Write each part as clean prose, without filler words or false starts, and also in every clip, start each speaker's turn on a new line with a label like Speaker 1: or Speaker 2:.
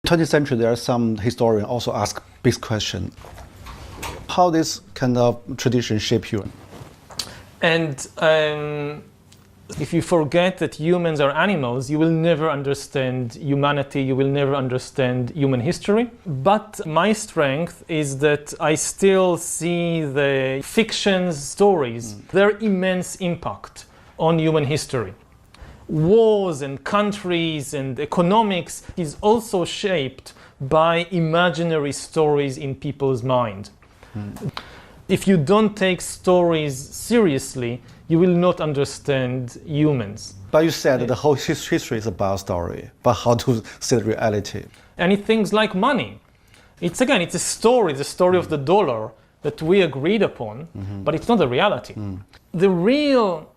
Speaker 1: 20th century, there are some historians also ask big question. How this kind of tradition shape you?
Speaker 2: And if you forget that humans are animals, you will never understand humanity, you will never understand human history. But my strength is that I still see the fictions, stories, their immense impact on human history. Wars and countries and economics is also shaped by imaginary stories in people's mind. If you don't take stories seriously, you will not understand humans.
Speaker 1: But you said the whole history is about story, but how to see the reality?
Speaker 2: And things like money. It's a story, the story of the dollar that we agreed upon, but it's not the reality. The real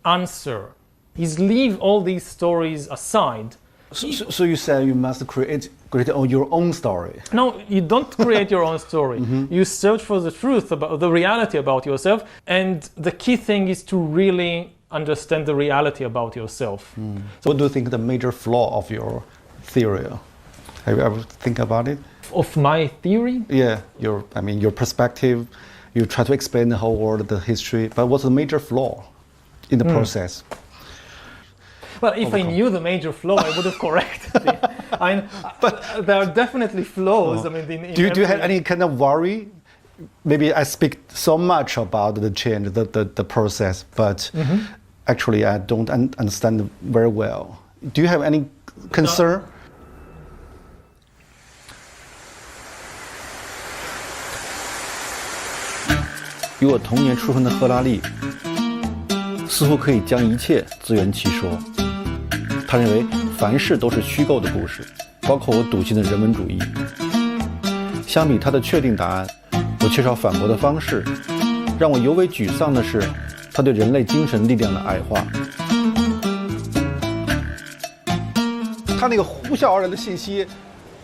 Speaker 2: answer is leave all these stories aside.
Speaker 1: So you said you must create your own story.
Speaker 2: No, you don't create your own story. You search for the truth, about the reality about yourself, and the key thing is to really understand the reality about yourself.
Speaker 1: So what do you think the major flaw of your theory? Have you ever think about it?
Speaker 2: Of my theory?
Speaker 1: Yeah, your perspective. You try to explain the whole world, the history, but what's the major flaw in the process?
Speaker 2: Well, if I knew the major flaw, I would have corrected it. But there are definitely flaws.
Speaker 1: Do you have any kind of worry? Maybe I speak so much about the change, the process, but actually I don't understand very well. Do you have any concern?
Speaker 3: No.
Speaker 1: 与我同年出生的赫拉利，似乎可以将一切自圆其说。他认为凡事都是虚构的故事，包括我笃信的人文主义。相比他的确定答案，我缺少反驳的方式。让我尤为沮丧的是，他对人类精神力量的矮化。他那个呼啸而来的信息，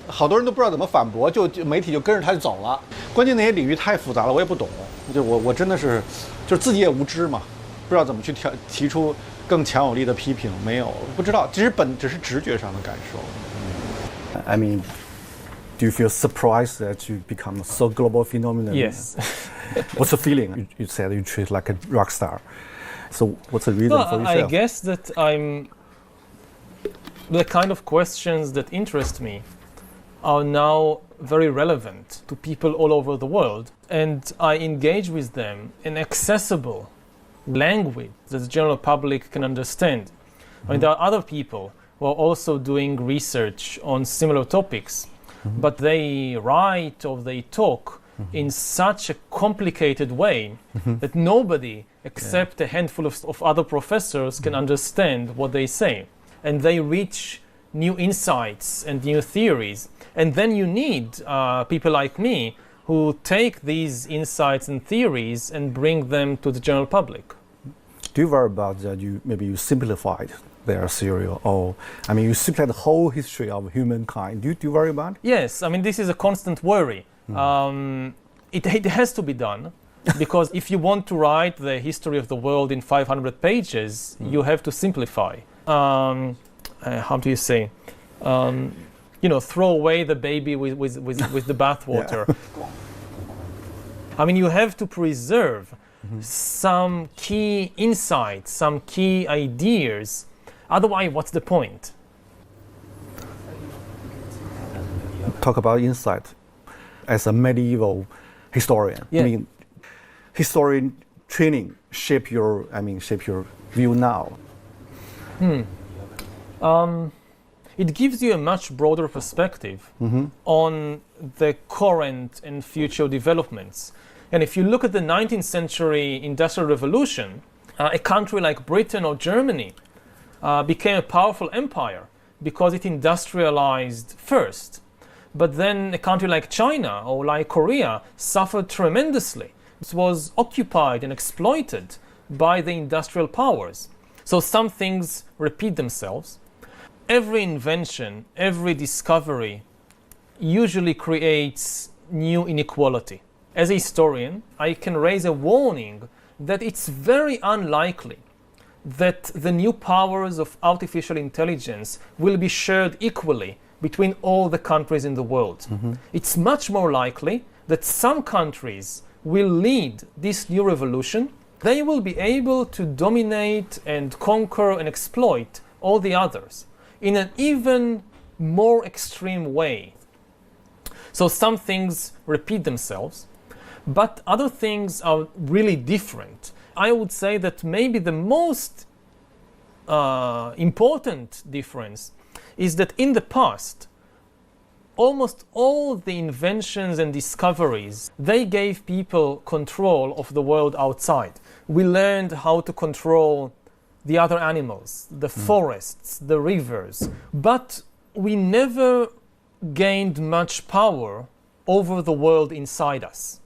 Speaker 1: 好多人都不知道怎么反驳，就媒体就跟着他就走了。关键那些领域太复杂了，我也不懂。就我真的是，就是自己也无知嘛，不知道怎么去提出更强有力的批评，没有，不知道，只是直觉上的感受。I mean, do you feel surprised that you become so global phenomenon?
Speaker 2: Yes.
Speaker 1: What's the feeling? You said you treat like a rock star. So what's the reason for yourself?
Speaker 2: I guess that the kind of questions that interest me are now very relevant to people all over the world, and I engage with them in accessible language that the general public can understand. I mean, there are other people who are also doing research on similar topics, but they write or they talk in such a complicated way that nobody except a handful of other professors can understand what they say. And they reach new insights and new theories. And then you need people like me who take these insights and theories and bring them to the general public.
Speaker 1: Do you worry about that you simplified their theory, or you simplify the whole history of humankind? Do you worry about it?
Speaker 2: Yes, this is a constant worry. It has to be done, because if you want to write the history of the world in 500 pages, you have to simplify. How do you say? Throw away the baby with the bathwater. You have to preserve some key insights, some key ideas. Otherwise, what's the point?
Speaker 1: Talk about insight. As a medieval historian, historian training shape your view now.
Speaker 2: It gives you a much broader perspective on the current and future developments. And if you look at the 19th century Industrial Revolution, a country like Britain or Germany became a powerful empire because it industrialized first. But then a country like China or like Korea suffered tremendously. It was occupied and exploited by the industrial powers. So some things repeat themselves. Every invention, every discovery usually creates new inequality. As a historian, I can raise a warning that it's very unlikely that the new powers of artificial intelligence will be shared equally between all the countries in the world. It's much more likely that some countries will lead this new revolution. They will be able to dominate and conquer and exploit all the others in an even more extreme way. So some things repeat themselves, but other things are really different. I would say that maybe the most important difference is that in the past, almost all the inventions and discoveries, they gave people control of the world outside. We learned how to control the other animals, the forests, the rivers, but we never gained much power over the world inside us.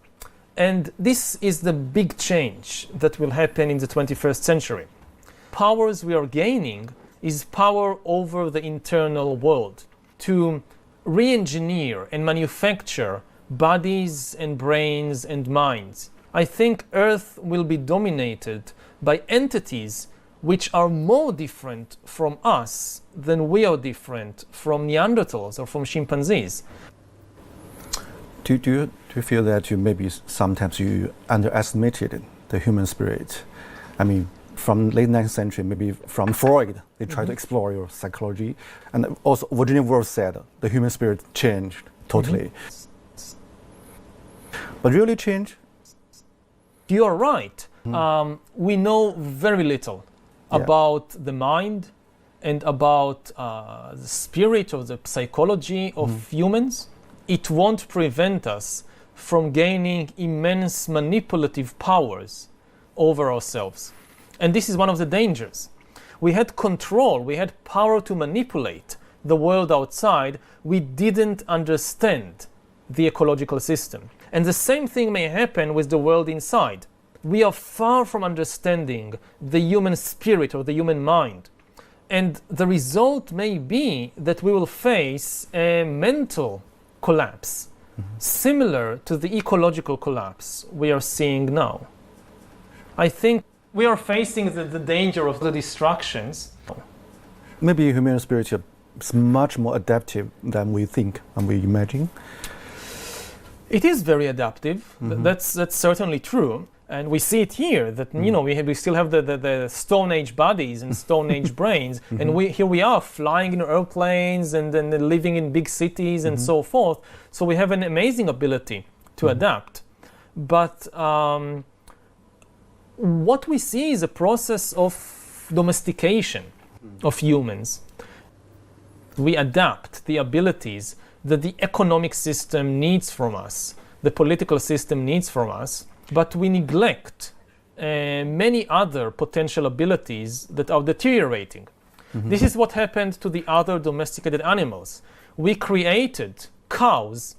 Speaker 2: And this is the big change that will happen in the 21st century. Powers we are gaining is power over the internal world, to re-engineer and manufacture bodies and brains and minds. I think Earth will be dominated by entities which are more different from us than we are different from Neanderthals or from chimpanzees.
Speaker 1: Do you feel that maybe sometimes you underestimated the human spirit? I mean, from late 19th century, maybe from Freud, they tried to explore your psychology. And also Virginia Woolf said the human spirit changed totally. But really change?
Speaker 2: You are right. We know very little about the mind and about the spirit or the psychology of humans. It won't prevent us from gaining immense manipulative powers over ourselves. And this is one of the dangers. We had control, we had power to manipulate the world outside. We didn't understand the ecological system. And the same thing may happen with the world inside. We are far from understanding the human spirit or the human mind. And the result may be that we will face a mental collapse, similar to the ecological collapse we are seeing now. I think we are facing the danger of the distractions.
Speaker 1: Maybe human spirit is much more adaptive than we think and we imagine.
Speaker 2: It is very adaptive. That's certainly true. And we see it here that we still have the Stone Age bodies and Stone Age brains, and here we are flying in airplanes and then living in big cities and so forth. So we have an amazing ability to adapt. But what we see is a process of domestication of humans. We adapt the abilities that the economic system needs from us, the political system needs from us, but we neglect many other potential abilities that are deteriorating. This is what happened to the other domesticated animals. We created cows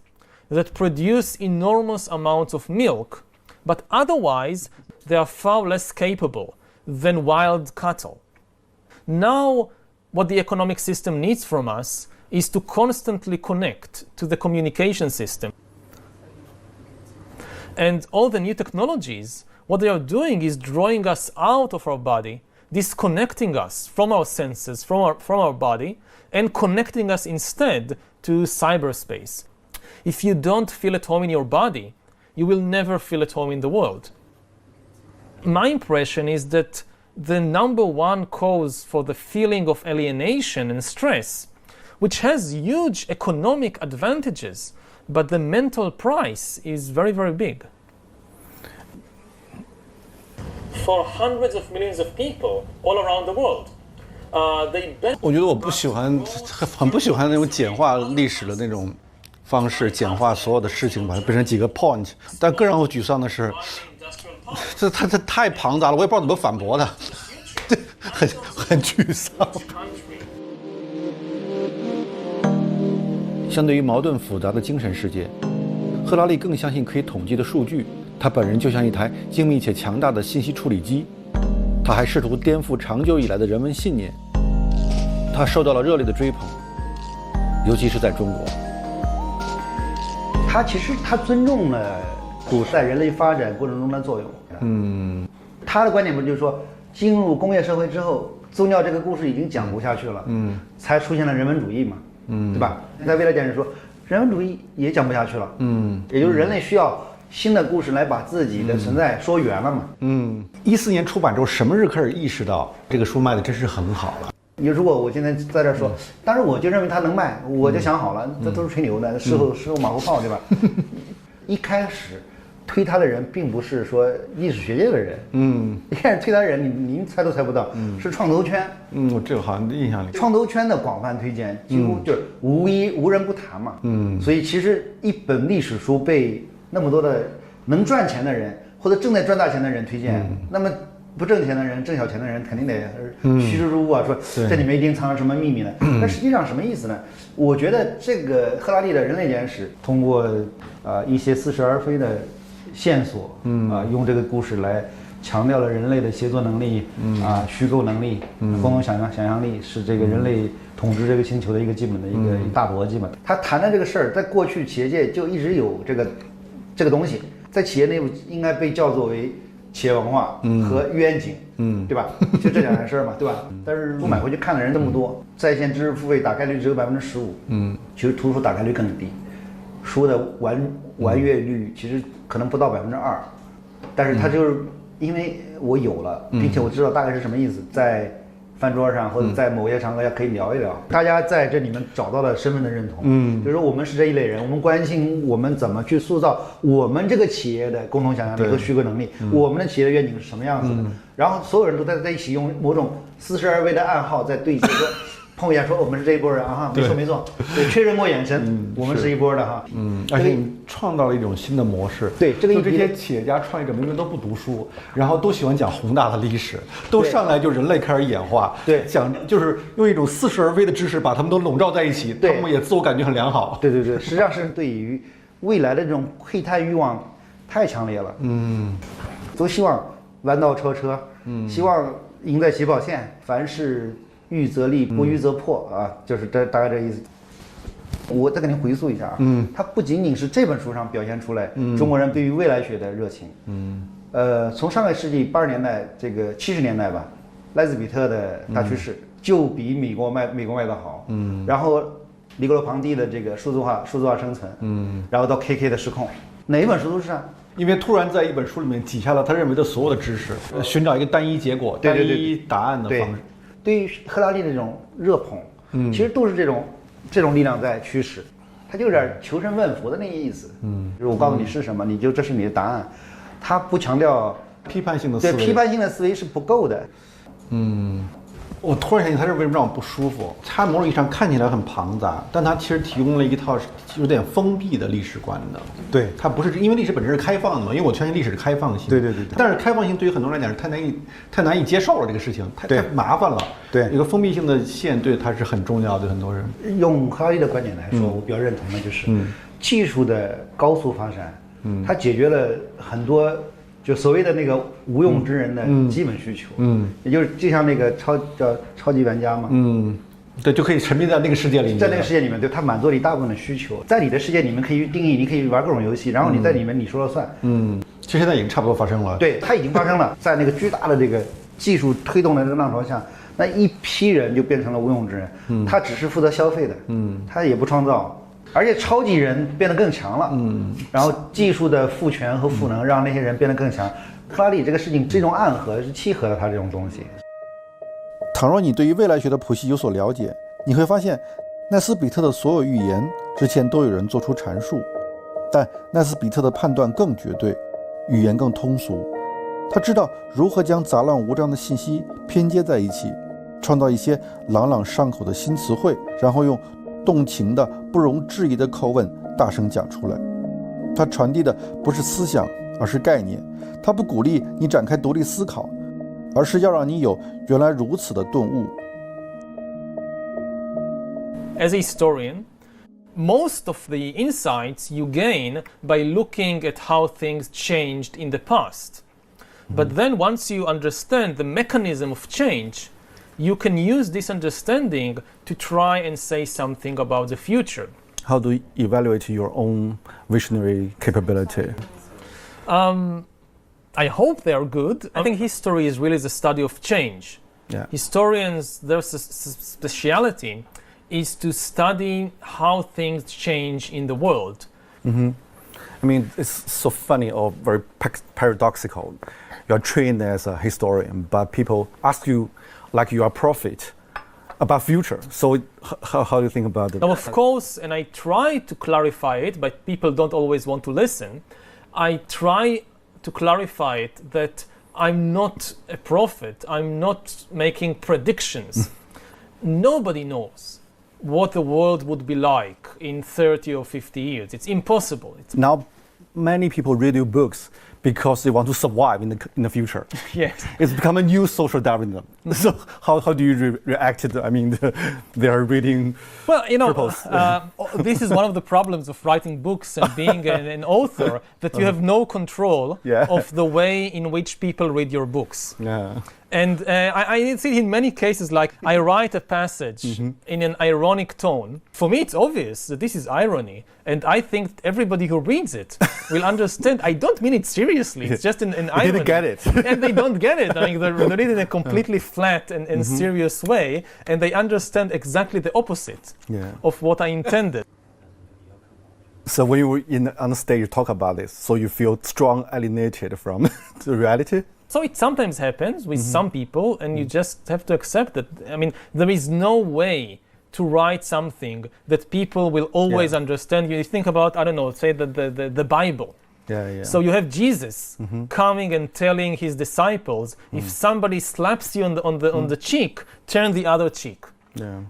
Speaker 2: that produce enormous amounts of milk, but otherwise they are far less capable than wild cattle. Now, what the economic system needs from us is to constantly connect to the communication system. And all the new technologies, what they are doing is drawing us out of our body, disconnecting us from our senses, from our body, and connecting us instead to cyberspace. If you don't feel at home in your body, you will never feel at home in the world. My impression is that the number one cause for the feeling of alienation and stress, which has huge economic advantages, but the mental price is very, very big. For hundreds of millions of people all around the world, they bet.
Speaker 1: 我觉得我很不喜欢那种简化历史的那种方式，简化所有的事情，把它变成几个 point。但更让我沮丧的是，这太庞杂了，我也不知道怎么反驳它，很沮丧。相对于矛盾复杂的精神世界，赫拉利更相信可以统计的数据。他本人就像一台精密且强大的信息处理机。他还试图颠覆长久以来的人文信念。他受到了热烈的追捧，尤其是在中国。
Speaker 3: 他其实尊重了古代人类发展过程中的作用。他的观点不就是说，进入工业社会之后，宗教这个故事已经讲不下去了，才出现了人文主义嘛。对吧？在未来简史说，人文主义也讲不下去了，也就是人类需要新的故事来把自己的存在说圆了嘛。
Speaker 1: 14年出版之后，什么时候开始意识到这个书卖的真是很好了？
Speaker 3: 如果我现在在这说，当时我就认为它能卖，我就想好了，这都是吹牛的，事后马后炮，对吧？一开始推他的人并不是说历史学界的人，一开始推他的人，您猜都猜不到，是创投圈。
Speaker 1: 这个好像印象里，
Speaker 3: 创投圈的广泛推荐，几乎就是无人不谈嘛。所以其实一本历史书被那么多的能赚钱的人或者正在赚大钱的人推荐，那么不挣钱的人、挣小钱的人肯定得趋之若鹜啊，说这里面一定藏着什么秘密呢？但实际上什么意思呢？我觉得这个赫拉利的人类简史通过一些似是而非的线索，用这个故事来强调了人类的协作能力，虚构能力，共同想象力是这个人类统治这个星球的一个基本的一个大逻辑嘛。他谈的这个事儿，在过去企业界就一直有这个东西，在企业内部应该被叫做为企业文化和愿景，对吧？就这两件事嘛，对吧？但是书买回去看的人这么多，在线知识付费打开率只有15%，其实图书打开率更低，书的完阅率其实可能不到2%，但是它就是因为我有了，并且我知道大概是什么意思，在饭桌上或者在某些场合下可以聊一聊，大家在这里面找到了身份的认同，就是说我们是这一类人，我们关心我们怎么去塑造我们这个企业的共同想象力和虚构能力，我们的企业的愿景是什么样子的，然后所有人都在一起用某种似是而非的暗号在对接，说碰一下说我们是这一波人啊，没错，对，确认过眼神，我们是一波的哈，
Speaker 1: 而且你创造了一种新的模式，
Speaker 3: 对，这
Speaker 1: 些企业家创业者明明都不读书，然后都喜欢讲宏大的历史，都上来就人类开始演化，
Speaker 3: 对，
Speaker 1: 讲就是用一种似是而非的知识把他们都笼罩在一起，他们也自我感觉很良好，
Speaker 3: 对，实际上是对于未来的这种窥探欲望太强烈了，都希望弯道超车，希望赢在起跑线，凡事预则立，不预则破啊，就是大概这意思。我再给您回溯一下啊，它不仅仅是这本书上表现出来中国人对于未来学的热情，从上个世纪80年代这个70年代吧，莱斯比特的大趋势就比美国卖得好，然后尼格罗庞蒂的这个数字化生存，然后到 KK 的失控，哪一本书都是啊。
Speaker 1: 因为突然在一本书里面挤下了他认为的所有的知识，寻找一个单一结果、单一答案的方式。
Speaker 3: 对于赫拉利的这种热捧，其实都是这种力量在驱使，他就有点求神问佛的那个意思。就是我告诉你是什么，这是你的答案，他不强调
Speaker 1: 批判性的思维。
Speaker 3: 对，批判性的思维是不够的。
Speaker 1: 我突然想起他是为什么让我不舒服？他某种意义上看起来很庞杂，但他其实提供了一套有点封闭的历史观的。对，它不是因为历史本身是开放的嘛，因为我相信历史是开放性。对。但是开放性对于很多人来讲是太难以接受了，这个事情太麻烦了。对，一个封闭性的线对它是很重要的，很多人。
Speaker 3: 用赫拉利的观点来说，我比较认同的就是，技术的高速发展，它解决了很多。就所谓的那个无用之人的基本需求，也就像那个超级玩家嘛，
Speaker 1: 对，就可以沉迷在那个世界里面，
Speaker 3: 在那个世界里面，对，它满足了一大部分的需求，在你的世界里面可以定义，你可以玩各种游戏，然后你在里面你说了算，
Speaker 1: 其实现在已经差不多发生了，
Speaker 3: 对，它已经发生了，在那个巨大的这个技术推动的这个浪潮下，那一批人就变成了无用之人，他只是负责消费的，他也不创造。而且超级人变得更强了，然后技术的赋权和赋能让那些人变得更强。赫拉利这个事情，这种暗合是契合了他这种东西。
Speaker 4: 倘若你对于未来学的谱系有所了解，你会发现，奈斯比特的所有预言之前都有人做出阐述，但奈斯比特的判断更绝对，语言更通俗。他知道如何将杂乱无章的信息拼接在一起，创造一些朗朗上口的新词汇，然后用动情的不容置疑的口吻大声讲出来。他传递的不是思想，而是概念。他不鼓励你展开独立思考，而是要让你有原来如此的顿悟。
Speaker 2: As a historian, most of the insights you gain by looking at how things changed in the past. But then once you understand the mechanism of change, you can use this understanding to try and say something about the future.
Speaker 4: How do you evaluate your own visionary capability?
Speaker 2: I hope they are good. I think history is really the study of change.
Speaker 4: Yeah.
Speaker 2: Historians, their speciality is to study how things change in the world.
Speaker 4: I mean, it's so funny or very paradoxical. You're trained as a historian, but people ask you like you are a prophet about future. So how do you think about it?
Speaker 2: Now, of course, and I try to clarify it, but people don't always want to listen. I try to clarify it that I'm not a prophet. I'm not making predictions. Nobody knows what the world would be like in 30 or 50 years. It's impossible.
Speaker 4: Now, many people read your books because they want to survive in the future.
Speaker 2: Yes.
Speaker 4: It's become a new social Darwinism. So how do you react to I mean, they are reading
Speaker 2: Well, this is one of the problems of writing books and being an author, that you have no control of the way in which people read your books.
Speaker 4: Yeah.
Speaker 2: And I see it in many cases, like I write a passage in an ironic tone. For me, it's obvious that this is irony. And I think everybody who reads it will understand. I don't mean it seriously. It's just an irony.
Speaker 4: They didn't get it.
Speaker 2: And they don't get it. I mean, they read it in a completely flat and serious way. And they understand exactly the opposite of what I intended.
Speaker 4: So when you were on the stage, you talk about this. So you feel strong alienated from the reality?
Speaker 2: So it sometimes happens with some people, and you just have to accept that. I mean, there is no way to write something that people will always understand. You think about, I don't know, say the Bible. So you have Jesus coming and telling his disciples, if somebody slaps you on the cheek, turn the other cheek.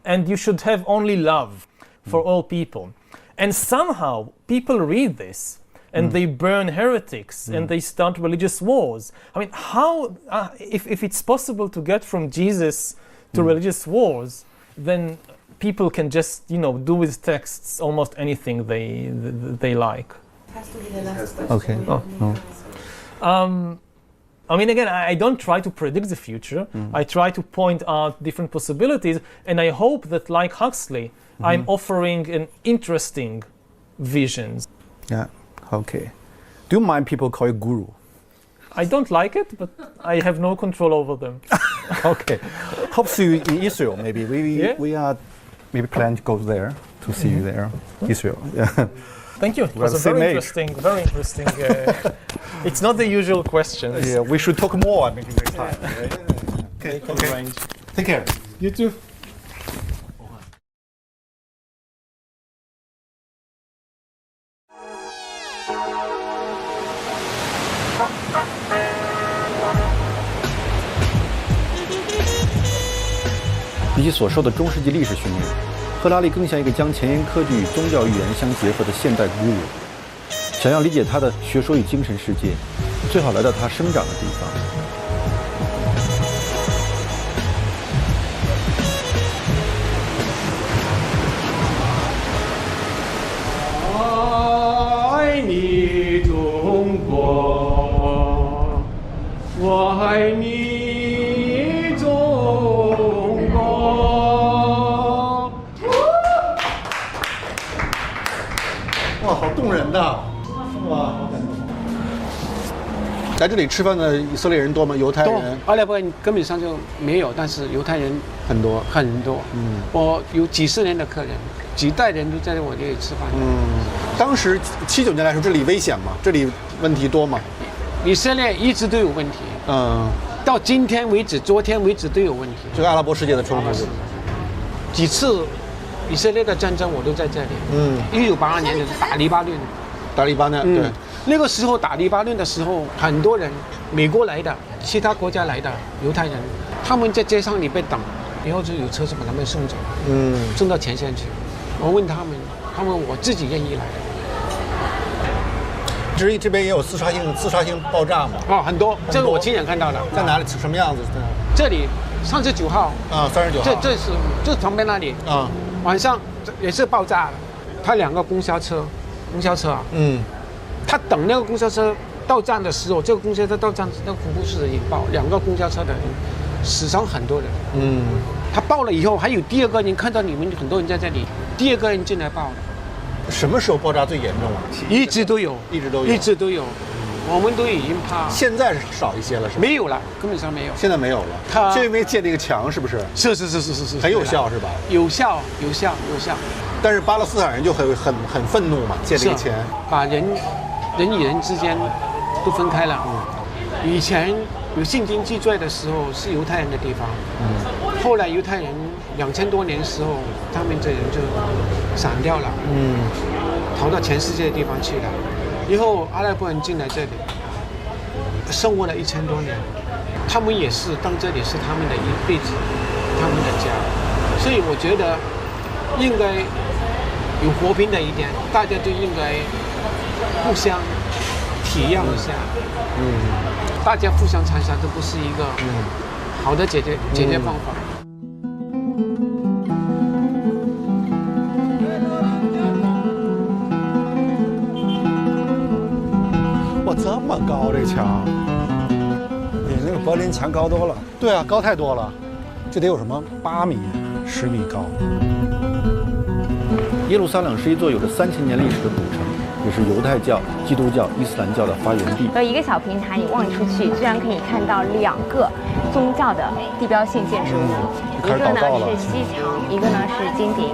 Speaker 2: And you should have only love for all people. And somehow people read this and they burn heretics and they start religious wars. I mean, how, if it's possible to get from Jesus to religious wars, then people can just, do with texts almost anything they like.
Speaker 5: Has to be the last question.
Speaker 4: Okay.
Speaker 2: I mean, again, I don't try to predict the future. I try to point out different possibilities, and I hope that, like Huxley, I'm offering an interesting visions.
Speaker 4: Yeah. Okay. Do you mind people call you guru?
Speaker 2: I don't like it, but I have no control over them.
Speaker 4: Okay. Hope to see you in Israel. Maybe we are planning to go there to see you there, Israel. Yeah.
Speaker 2: Thank you. It was a very interesting. It's not the usual questions.
Speaker 4: Yeah, we should talk more maybe next time.
Speaker 2: Okay.
Speaker 4: Take care.
Speaker 2: You too.
Speaker 4: 比起所受的中世纪历史训练，赫拉利更像一个将前沿科技与宗教预言相结合的现代guru。想要理解他的学说与精神世界，最好来到他生长的地方。
Speaker 6: 爱你中国，我爱你中国。
Speaker 1: 哇，好动人的，哇，好感动。来这里吃饭的以色列人多吗？犹太人？
Speaker 6: 阿拉伯人根本上就没有，但是犹太人
Speaker 1: 很多。
Speaker 6: 很多。我有几十年的客人，几代人都在我这里吃饭。
Speaker 1: 当时79年来说，这里危险吗？这里问题多吗？
Speaker 6: 以色列一直都有问题。到今天为止，昨天为止都有问题。
Speaker 1: 这个阿拉伯世界的冲突，
Speaker 6: 几次以色列的战争我都在这里。1982年的打黎巴嫩。
Speaker 1: 打黎巴嫩，对。
Speaker 6: 那个时候打黎巴嫩的时候，很多人，美国来的、其他国家来的犹太人，他们在街上里被等，以后就有车子把他们送走，送到前线去。我问他们我自己愿意来。
Speaker 1: 这边也有自杀性爆炸吗？
Speaker 6: 很多，这个我亲眼看到的。
Speaker 1: 在哪里？什么样子？
Speaker 6: 这里39号。
Speaker 1: 39号。
Speaker 6: 这旁边那里。晚上也是爆炸了，他2个公交车啊。他等那个公交车到站的时候，这个公交车到站，那个恐怖式的引爆，2个公交车的人死伤很多人。他爆了以后，还有第2个人看到你们很多人在这里，第2个人进来爆了。
Speaker 1: 什么时候爆炸最严重啊？
Speaker 6: 一直都有。我们都已经怕
Speaker 1: 现在是少一些了，是吧？
Speaker 6: 没有了，根本上没有。
Speaker 1: 现在没有了。
Speaker 6: 它
Speaker 1: 是因为建那个墙，是不是？
Speaker 6: 是，
Speaker 1: 很有效，是吧？
Speaker 6: 有效。
Speaker 1: 但是巴勒斯坦人就很愤怒嘛，建这个墙，
Speaker 6: 把人与人之间都分开了。以前有圣经记载的时候是犹太人的地方，后来犹太人2000多年的时候，他们这人就散掉了，逃到全世界的地方去了。以后阿拉伯人进来这里，生活了1000多年，他们也是当这里是他们的一辈子，他们的家。所以我觉得应该有和平的一点，大家都应该互相体谅一下。大家互相残杀，这不是一个好的解决方法。
Speaker 1: 哇，这么高这墙！
Speaker 7: 比那个柏林墙高多了。
Speaker 1: 对啊，高太多了，这得有什么8米、10米高。
Speaker 4: 耶路撒冷是一座有着3000年历史的古城，也是犹太教、基督教、伊斯兰教的发源地。
Speaker 5: 一个小平台，你望出去，居然可以看到2个宗教的地标性建筑物，一个呢是西墙，一个呢是金顶。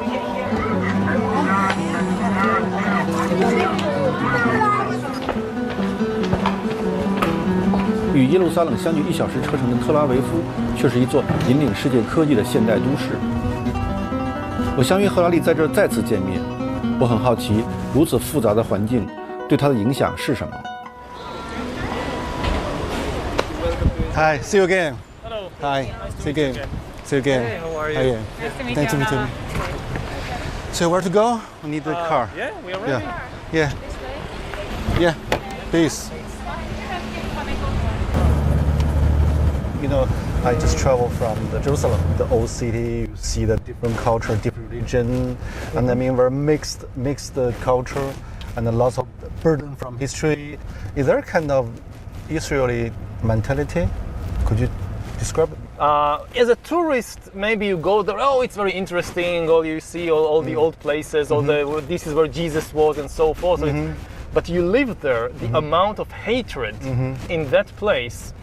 Speaker 4: 与耶路撒冷相距1小时车程的特拉维夫，却是一座引领世界科技的现代都市。我相约赫拉利在这儿再次见面，我很好奇，如此复杂的环境对他的影响是什么。
Speaker 1: Hi, see you again.
Speaker 2: Hello.
Speaker 1: Hi, see you again. See you again.
Speaker 2: Hey, how are you?
Speaker 1: Hi,
Speaker 5: Nice to meet
Speaker 1: Nice to meet you. So where to go? We need the car.
Speaker 2: Yeah, we are ready.
Speaker 1: Yeah, please. You know, I just traveled from Jerusalem, the old city. You see the different culture, different religion, and I mean very mixed culture, and lots of burden from history. Is there a kind of Israeli mentality? Could you describe it?
Speaker 2: As a tourist, maybe you go there. Oh, it's very interesting. Or you see all the old places. All this is where Jesus was, and so forth. But you live there. The amount of hatred in that place.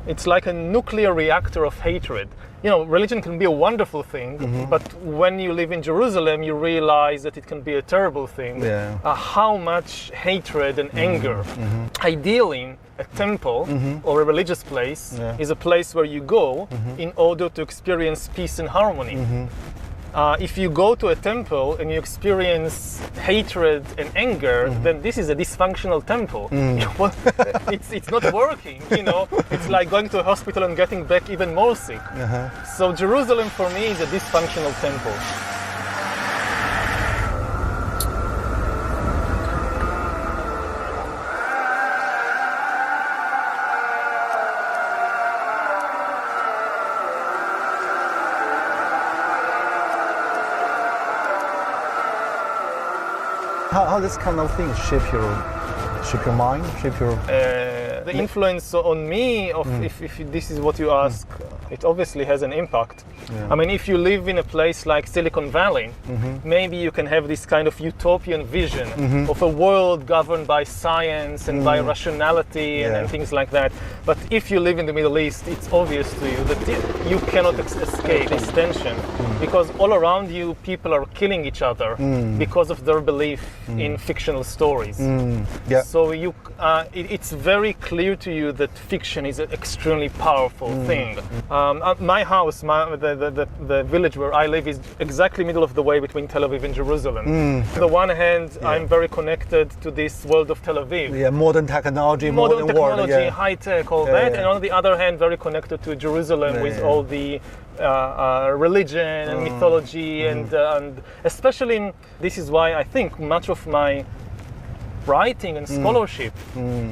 Speaker 2: It's like a nuclear reactor of hatred. You know, religion can be a wonderful thing, but when you live in Jerusalem, you realize that it can be a terrible thing.
Speaker 1: Yeah.
Speaker 2: How much hatred and anger. Ideally, a temple or a religious place is a place where you go in order to experience peace and harmony. If you go to a temple and you experience hatred and anger, then this is a dysfunctional temple. It's not working, you know. It's like going to a hospital and getting back even more sick. So Jerusalem for me is a dysfunctional temple.
Speaker 1: How this kind of things shape your mind, shape your...
Speaker 2: The influence on me of if this is what you ask, it obviously has an impact. I mean, if you live in a place like Silicon Valley, maybe you can have this kind of utopian vision of a world governed by science and by rationality and things like that. But if you live in the Middle East, it's obvious to you that you cannot escape this tension because all around you people are killing each other because of their belief in fictional stories. So it's very clear to you that fiction is an extremely powerful thing. My house, the village where I live is exactly middle of the way between Tel Aviv and Jerusalem. On the one hand, I'm very connected to this world of Tel Aviv.
Speaker 1: Yeah, modern technology, modern
Speaker 2: technology,
Speaker 1: world,
Speaker 2: high tech, all that. And on the other hand, very connected to Jerusalem with all the religion and mythology and especially this is why I think much of my writing and scholarship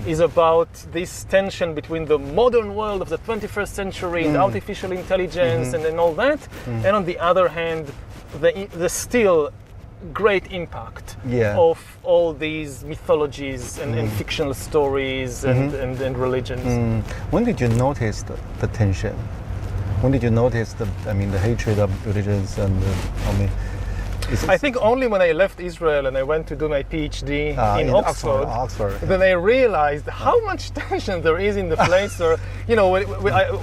Speaker 2: is about this tension between the modern world of the 21st century and artificial intelligence and all that, and on the other hand, the still great impact of all these mythologies and fictional stories and religions.
Speaker 1: When did you notice the tension? When did you notice the hatred of religions and
Speaker 2: I think only when I left Israel and I went to do my PhD in Oxford, then I realized how much tension there is in the place. Or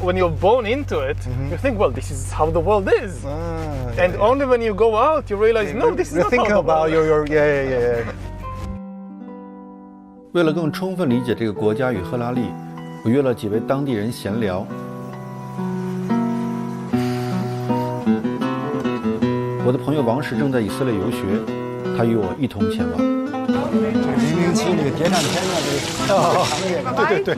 Speaker 2: when you're born into it, you think, well, this is how the world is. And only when you go out, you realize, no, this is not how the world is.
Speaker 4: 为了更充分理解这个国家与赫拉利，我约了几位当地人闲聊。我的朋友王石正在以色列游学，他与我一同前往。
Speaker 7: 007那个谍战片的这个行业，
Speaker 1: 对。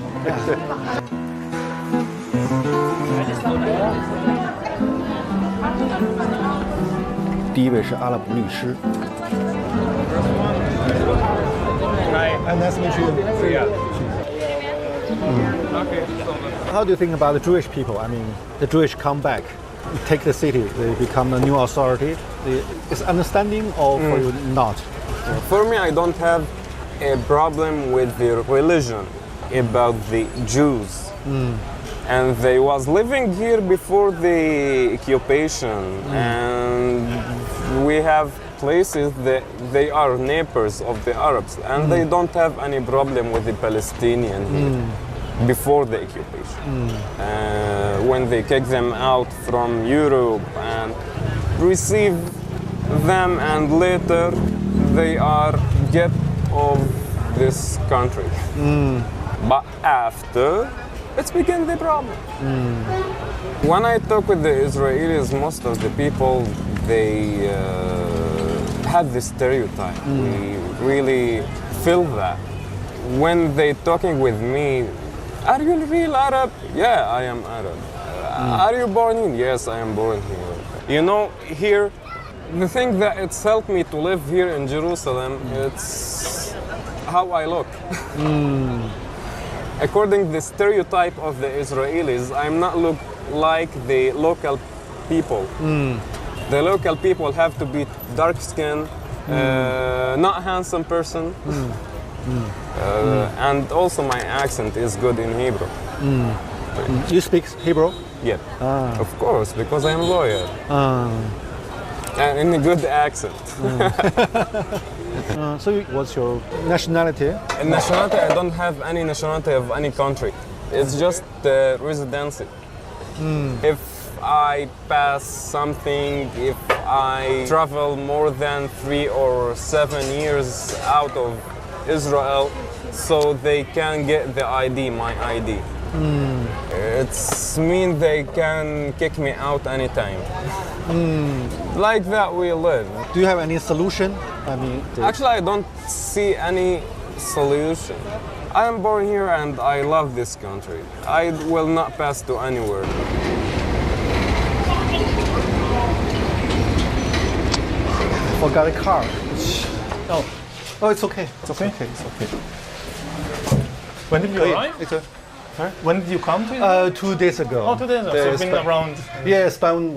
Speaker 4: 第一位是阿拉伯律师。
Speaker 1: Nice to meet you. How do you think about the Jewish people? I mean, the Jewish come back, take the city, they become a new authority. Is understanding or for you not?
Speaker 8: For me, I don't have a problem with the religion about the Jews. And they was living here before the occupation, and we have places that they are neighbors of the Arabs, and they don't have any problem with the Palestinian here before the occupation. When they kick them out from Europe and receive them, and later they are get of this country. But after, it's begin the problem. When I talk with the Israelis, most of the people, they have this stereotype. We really feel that. When they talking with me, are you real Arab? Yeah, I am Arab. Are you born here? Yes, I am born here. You know, here, the thing that it's helped me to live here in Jerusalem, it's how I look. According to the stereotype of the Israelis, I'm not look like the local people. The local people have to be dark skinned, not handsome person. And also my accent is good in Hebrew.
Speaker 1: You speak Hebrew?
Speaker 8: Yeah, of course, because I'm a lawyer. And in a good accent.
Speaker 1: So what's your nationality?
Speaker 8: Nationality, I don't have any nationality of any country. It's just the residency. If I pass something, if I travel more than 3 or 7 years out of Israel, so they can get the ID, my ID. It's mean they can kick me out anytime. Like that we live.
Speaker 1: Do you have any solution? I mean,
Speaker 8: actually, I don't see any solution. I am born here and I love this country. I will not pass to anywhere.
Speaker 1: Forgot a car. Oh, it's okay. It's okay. It's okay.
Speaker 2: When did you arrive? When did you come to Israel?
Speaker 1: 2 days ago.
Speaker 2: Oh, 2 days ago. So you've been around.
Speaker 1: Yeah, spent